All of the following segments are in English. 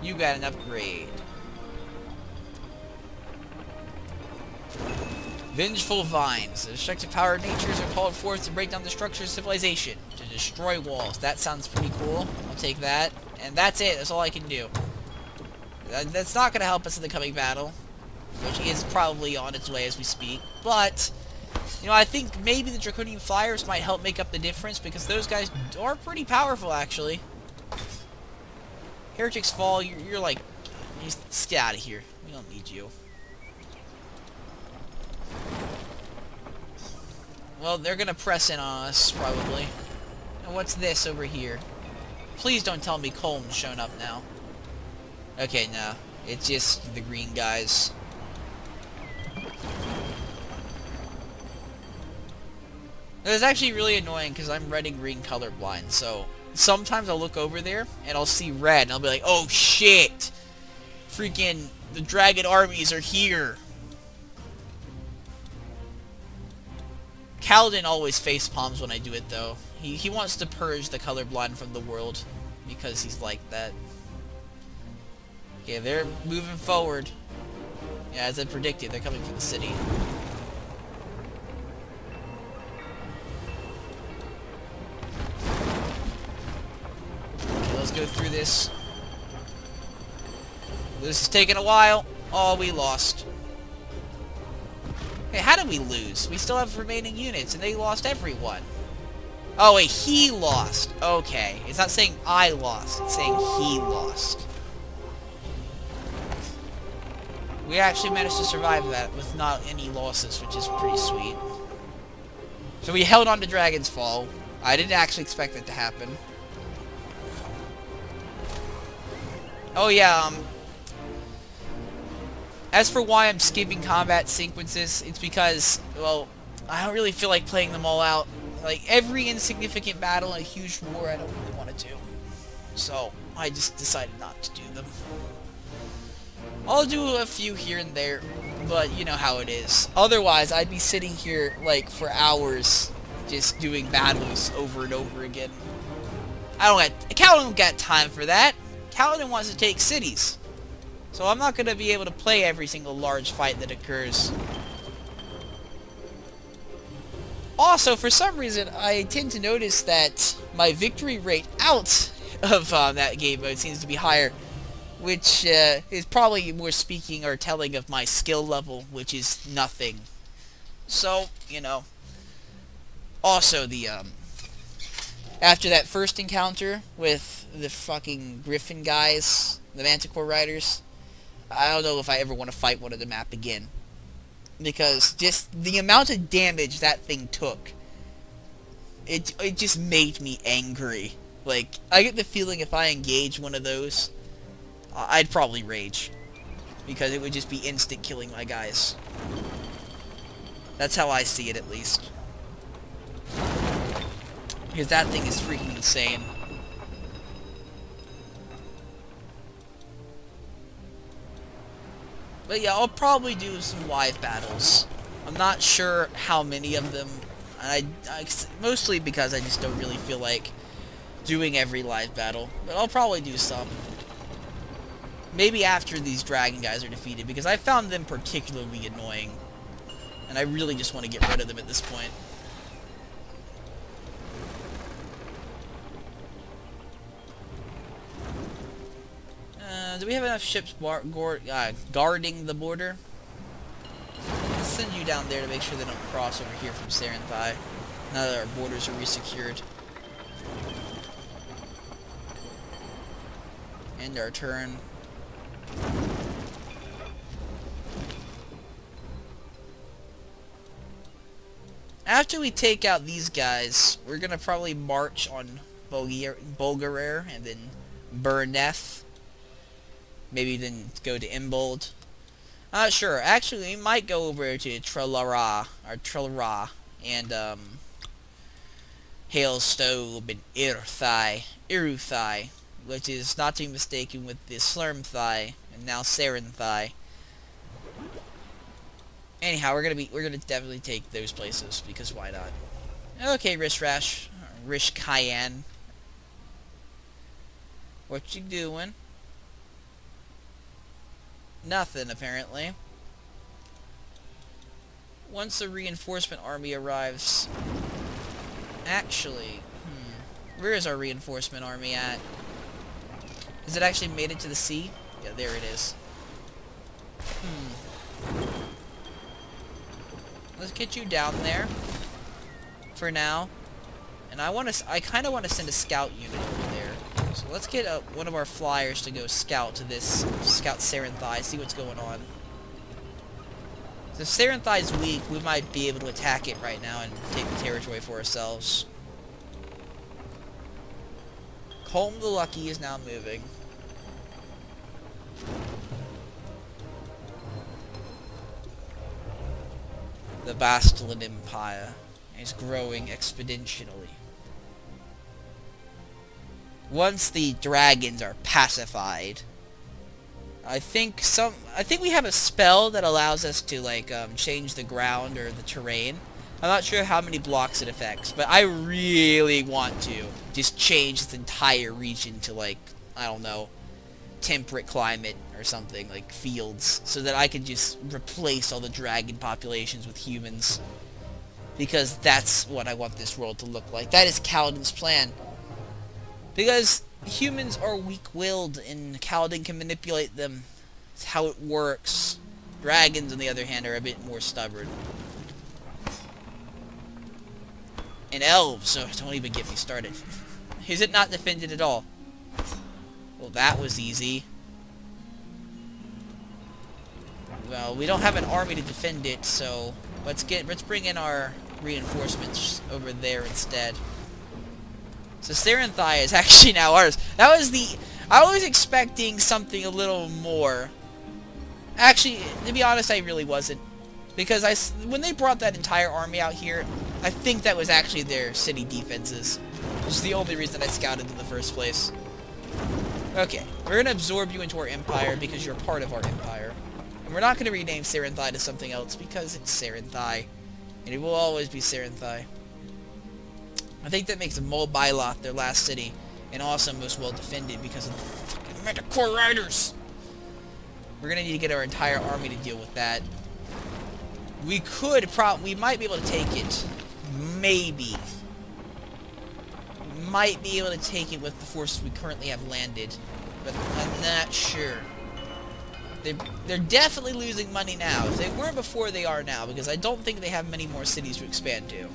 You got an upgrade. Vengeful vines. The destructive power of natures are called forth to break down the structures of civilization, to destroy walls. That sounds pretty cool. I'll take that. And that's it. That's all I can do. That's not going to help us in the coming battle, which is probably on its way as we speak. But, you know, I think maybe the Draconian Flyers might help make up the difference, because those guys are pretty powerful, actually. Heretics fall. You're like, just get out of here. We don't need you. Well, they're gonna press in on us, probably. And what's this over here? Please don't tell me Colm's shown up now. Okay, no. It's just the green guys. It's actually really annoying because I'm red and green colorblind, so sometimes I'll look over there and I'll see red and I'll be like, oh shit! Freaking the dragon armies are here! Kaladin always face palms when I do it, though. He wants to purge the colorblind from the world because he's like that. Okay, they're moving forward. Yeah, as I predicted, they're coming for the city. Okay, let's go through this. This is taking a while. Oh, we lost. Hey, how did we lose? We still have remaining units, and they lost everyone. Oh, wait, he lost. Okay. It's not saying I lost. It's saying he lost. We actually managed to survive that with not any losses, which is pretty sweet. So we held on to Dragon's Fall. I didn't actually expect that to happen. Oh, yeah, as for why I'm skipping combat sequences, it's because, well, I don't really feel like playing them all out. Like, every insignificant battle in a huge war I don't really want to do. So, I just decided not to do them. I'll do a few here and there, but you know how it is. Otherwise, I'd be sitting here, like, for hours, just doing battles over and over again. Kaladin don't got time for that. Kaladin wants to take cities. So I'm not going to be able to play every single large fight that occurs. Also, for some reason, I tend to notice that my victory rate out of that game mode seems to be higher, which is probably more speaking or telling of my skill level, which is nothing. So, you know. Also, the after that first encounter with the fucking Griffin guys, the Manticore Riders, I don't know if I ever want to fight one of the map again. Because just the amount of damage that thing took, it just made me angry. Like, I get the feeling if I engage one of those, I'd probably rage. Because it would just be instant killing my guys. That's how I see it, at least. Because that thing is freaking insane. But yeah, I'll probably do some live battles. I'm not sure how many of them. Mostly because I just don't really feel like doing every live battle. But I'll probably do some. Maybe after these dragon guys are defeated, because I found them particularly annoying. And I really just want to get rid of them at this point. Do we have enough ships guarding the border? Let's send you down there to make sure they don't cross over here from Cerrin Thi, now that our borders are resecured. End our turn. After we take out these guys, we're gonna probably march on Bulgarer and then Burneth. Maybe then go to Imbold. I'm not sure. Actually, we might go over to Trelara and Hailstobe and Iruthai, which is not to be mistaken with the Slurm Thi and now Cerrin Thi. Anyhow, we're gonna definitely take those places because why not? Okay, Rish Cayenne. What you doing? Nothing, apparently. Once a reinforcement army arrives... Actually... Where is our reinforcement army at? Has it actually made it to the sea? Yeah, there it is. Let's get you down there. For now. And I kind of want to send a scout unit over there. So let's get one of our flyers to go scout to this... Scout Cerrin Thi, see what's going on. So if Cerrin Thi is weak, we might be able to attack it right now and take the territory for ourselves. Colm the Lucky is now moving. The Bastilid Empire is growing exponentially. Once the dragons are pacified, I think we have a spell that allows us to like change the ground or the terrain. I'm not sure how many blocks it affects, but I really want to just change this entire region to like, I don't know, temperate climate or something, like fields, so that I can just replace all the dragon populations with humans. Because that's what I want this world to look like. That is Kaladin's plan. Because humans are weak-willed and Kaladin can manipulate them. It's how it works. Dragons, on the other hand, are a bit more stubborn. And elves, so don't even get me started. Is it not defended at all? Well, that was easy. Well, we don't have an army to defend it, so let's bring in our reinforcements over there instead. So Cerrin Thi is actually now ours. I was expecting something a little more. Actually, to be honest, I really wasn't. Because when they brought that entire army out here, I think that was actually their city defenses. Which is the only reason I scouted in the first place. Okay, we're going to absorb you into our empire because you're part of our empire. And we're not going to rename Cerrin Thi to something else because it's Cerrin Thi. And it will always be Cerrin Thi. I think that makes Mulbiloth their last city. And also most well defended because of the fucking Metacore Riders. We're going to need to get our entire army to deal with that. We might be able to take it. Maybe. We might be able to take it with the forces we currently have landed. But I'm not sure. They're definitely losing money now. If they weren't before, they are now. Because I don't think they have many more cities to expand to.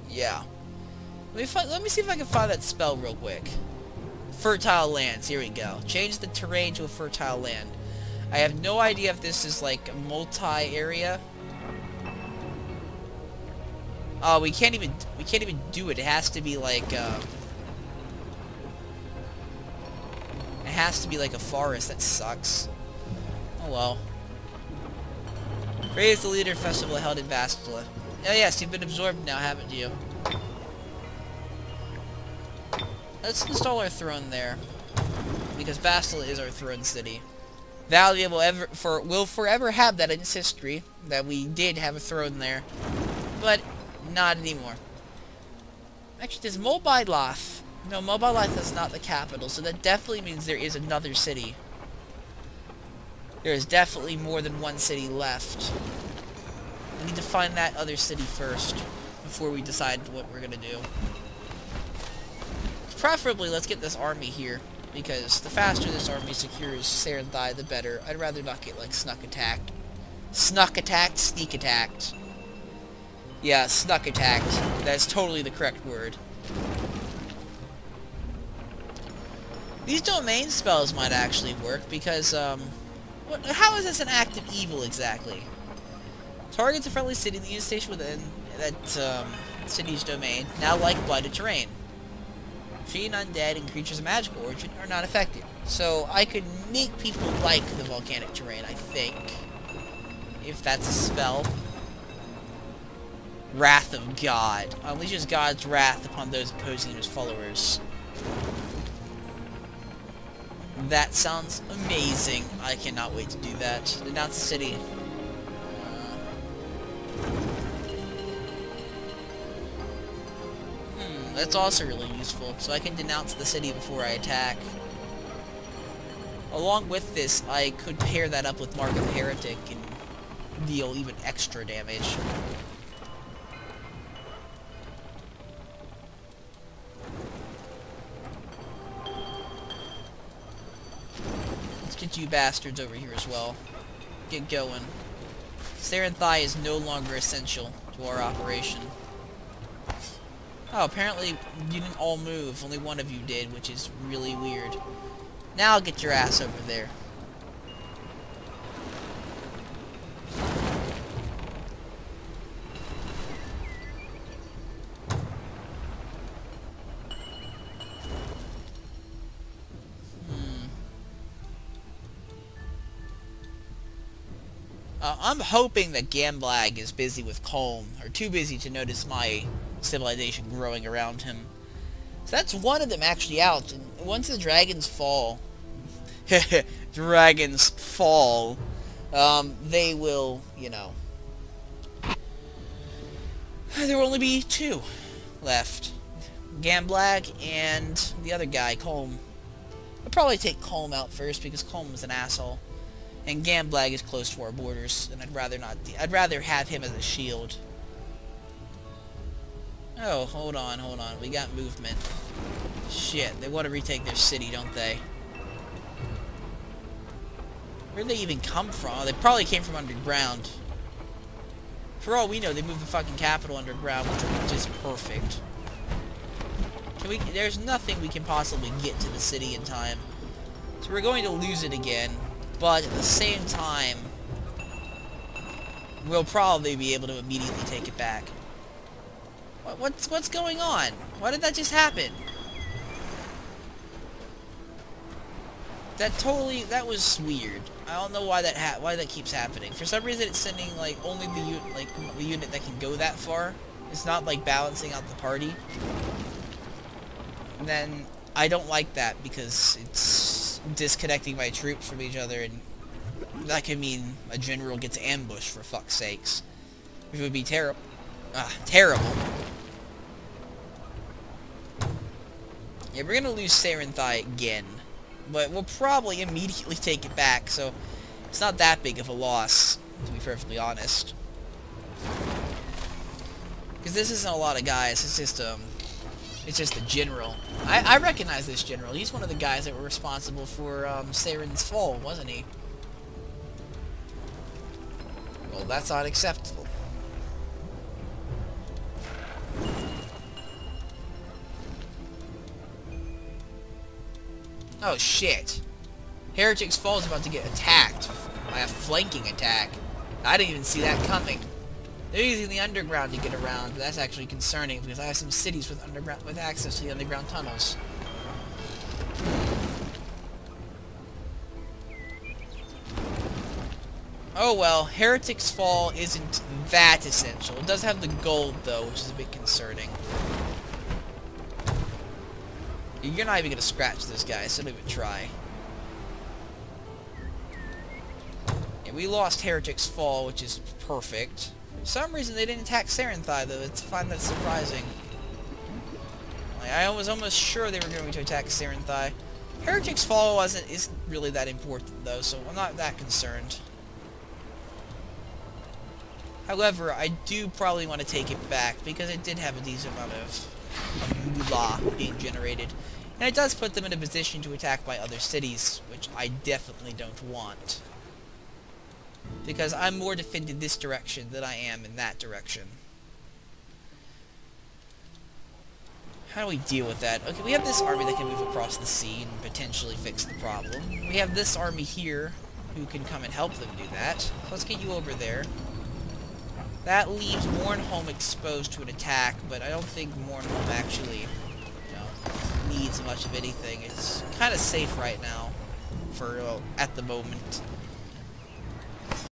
Yeah. Let me see if I can find that spell real quick. Fertile lands. Here we go. Change the terrain to a fertile land. I have no idea if this is like a multi-area. Oh, we can't even do it. It has to be like it has to be like a forest. That sucks. Oh well. Raise the leader festival held in Bastila. Oh yes, you've been absorbed now, haven't you? Let's install our throne there. Because Bastila is our throne city. Valia will forever have that in its history, that we did have a throne there. But not anymore. Actually, does Mulbiloth? No, Mulbiloth is not the capital, so that definitely means there is another city. There is definitely more than one city left. We need to find that other city first, before we decide what we're gonna do. Preferably, let's get this army here, because the faster this army secures Cerrin Thi, the better. I'd rather not get, like, snuck attacked. Snuck attacked? Sneak attacked. Yeah, snuck attacked. That's totally the correct word. These domain spells might actually work, because, how is this an act of evil, exactly? Targets a friendly city in the unit station within that city's domain, now like blighted terrain. Fiend, undead, and creatures of magical origin are not affected. So I could make people like the volcanic terrain, I think. If that's a spell. Wrath of God. Unleashes God's wrath upon those opposing his followers. That sounds amazing. I cannot wait to do that. Denounce the city. That's also really useful. So I can denounce the city before I attack. Along with this, I could pair that up with Mark of the Heretic and deal even extra damage. Let's get you bastards over here as well. Get going. Cerrin Thi is no longer essential to our operation. Oh, apparently you didn't all move. Only one of you did, which is really weird. Now I'll get your ass over there. I'm hoping that Gamblag is busy with Colm, or too busy to notice my civilization growing around him. So that's one of them actually out. And once the dragons fall, dragons fall, they will, you know, there will only be two left. Gamblag and the other guy, Colm. I'll probably take Colm out first because Colm was an asshole. And Gamblag is close to our borders, and I'd rather have him as a shield. Oh, hold on. We got movement. Shit, they want to retake their city, don't they? Where'd they even come from? Oh, they probably came from underground. For all we know, they moved the fucking capital underground, which would be just perfect. There's nothing we can possibly get to the city in time. So we're going to lose it again. But at the same time, we'll probably be able to immediately take it back. What's going on? Why did that just happen? That was weird. I don't know why that keeps happening. For some reason, it's sending like only the unit that can go that far. It's not like balancing out the party. And then I don't like that because it's disconnecting my troops from each other, and that could mean a general gets ambushed, for fuck's sakes, which would be terrible. Terrible. Yeah, we're gonna lose Cerrin Thi again, but we'll probably immediately take it back, so it's not that big of a loss, to be perfectly honest. Because this isn't a lot of guys, it's just a general. I recognize this general. He's one of the guys that were responsible for Cerrin's fall, wasn't he? Well, that's unacceptable. Oh shit. Heretic's Fall is about to get attacked by a flanking attack. I didn't even see that coming. They're using the underground to get around, but that's actually concerning because I have some cities with access to the underground tunnels. Oh well, Heretic's Fall isn't that essential. It does have the gold though, which is a bit concerning. You're not even gonna scratch this guy, so don't even try. Yeah, we lost Heretic's Fall, which is perfect. For some reason, they didn't attack Cerrin Thi, though. I find that surprising. Like, I was almost sure they were going to attack Cerrin Thi. Heretic's Fall isn't really that important, though, so I'm not that concerned. However, I do probably want to take it back, because it did have a decent amount of moolah being generated. And it does put them in a position to attack by other cities, which I definitely don't want. Because I'm more defended this direction than I am in that direction. How do we deal with that? Okay, we have this army that can move across the sea and potentially fix the problem. We have this army here who can come and help them do that. Let's get you over there. That leaves Mournholm exposed to an attack, but I don't think Mournholm actually, you know, needs much of anything. It's kind of safe right now, for at the moment.